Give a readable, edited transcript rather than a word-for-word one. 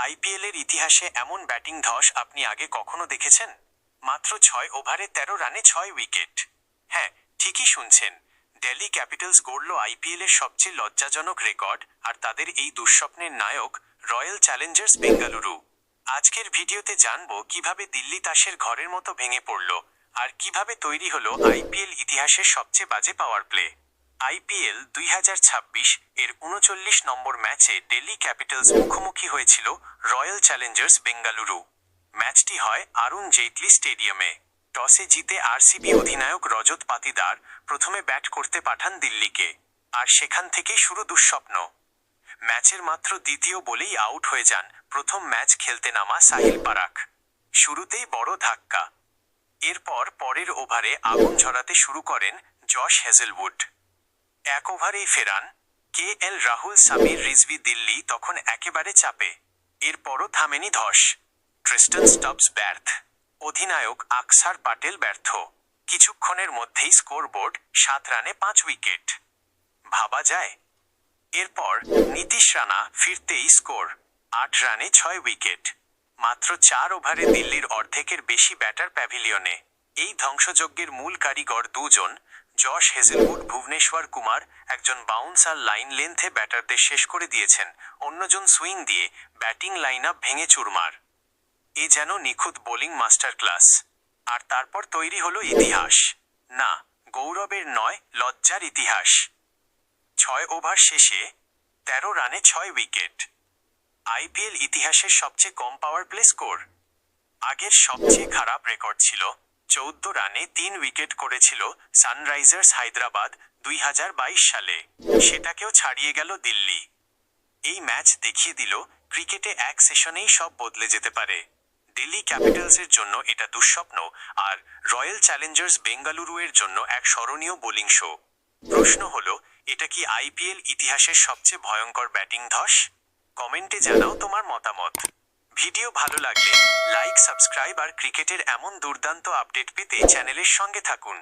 আইপিএলের ইতিহাসে এমন ব্যাটিং ধস আপনি আগে কখনো দেখেছেন? মাত্র 6 ওভারে 13 রানে 6 উইকেট। হ্যাঁ, ঠিকই শুনছেন। দিল্লি ক্যাপিটালস গড়ল আইপিএলের সবচেয়ে লজ্জাজনক রেকর্ড, আর তাদের এই দুঃস্বপ্নের নায়ক রয়্যাল চ্যালেঞ্জার্স বেঙ্গালুরু। আজকের ভিডিওতে জানবো কিভাবে দিল্লি তাসের ঘরের মতো ভেঙে পড়ল, আর কিভাবে তৈরি হলো আইপিএল ইতিহাসের সবচেয়ে বাজে পাওয়ার প্লে। আইপিএল 2026 এর 39 নম্বর ম্যাচে দিল্লি ক্যাপিটালস মুখোমুখি হয়েছিল রয়্যাল চ্যালেঞ্জার্স বেঙ্গালুরু। ম্যাচটি হয় অরুণ জেটলি স্টেডিয়ামে। টসে জিতে আরসিবি অধিনায়ক রজত পাতিদার প্রথমে ব্যাট করতে পাঠান দিল্লিকে, আর সেখান থেকেই শুরু দুঃস্বপ্ন। ম্যাচের মাত্র দ্বিতীয় বলেই আউট হয়ে যান প্রথম ম্যাচ খেলতে নামা সাহিল পারাখ। শুরুতেই বড় ধাক্কা। এরপর পরের ওভারে আগুন ঝরাতে শুরু করেন জশ হেজেলউড। 1 ওভারেই ফেরান রাহুল সামির রিজভি। দিল্লি তখন একেবারে চাপে। এরপরও থামেনি ধস। ট্রিস্টন স্টবস ব্যর্থ। অধিনায়ক আকসার পাটেল ব্যর্থ। কিছুক্ষণের মধ্যেই স্কোরবোর্ড 7 রানে 5 উইকেট। ভাবা যায়? এরপর নীতিশ রানা ফিরতেই স্কোর 8 রানে 6 উইকেট। মাত্র 4 ওভারে দিল্লির অর্ধেকের বেশি ব্যাটার প্যাভিলিয়নে। এই ধ্বংসযজ্ঞের মূল কারিগর দুজন, জশ হেজেলউড, ভুবনেশ্বর কুমার। একজন বাউন্সার লাইন লেন্থে ব্যাটারদের শেষ করে দিয়েছেন, অন্যজন সুইং দিয়ে ব্যাটিং লাইন আপ ভেঙে চুরমার। এ যেন নিখুঁত বোলিং মাস্টার ক্লাস। আর তারপর তৈরি হলো ইতিহাস। না, গৌরবের নয়, লজ্জার ইতিহাস। 6 ওভার শেষে 13 রানে 6 উইকেট। আইপিএল ইতিহাসের সবচেয়ে কম পাওয়ার প্লে স্কোর। আগের সবচেয়ে খারাপ রেকর্ড ছিল 14 রানে 3 উইকেট করেছিল সানরাইজার্স হায়দ্রাবাদ 2022 সালে। সেটাকেও ছাড়িয়ে গেল দিল্লি। এই ম্যাচ দেখিয়ে দিল ক্রিকেটে এক সেশনেই সব বদলে যেতে পারে। দিল্লি ক্যাপিটালসের জন্য এটা দুঃস্বপ্ন, আর রয়্যাল চ্যালেঞ্জার্স বেঙ্গালুরু এর জন্য এক স্মরণীয় বোলিং শো। প্রশ্ন হলো, এটা কি আইপিএল ইতিহাসের সবচেয়ে ভয়ঙ্কর ব্যাটিং ধস? কমেন্টে জানাও তোমার মতামত। ভিডিও ভালো লাগলে লাইক, সাবস্ক্রাইব আর ক্রিকেটের এমন দুর্দান্ত আপডেট পেতে চ্যানেলের সঙ্গে থাকুন।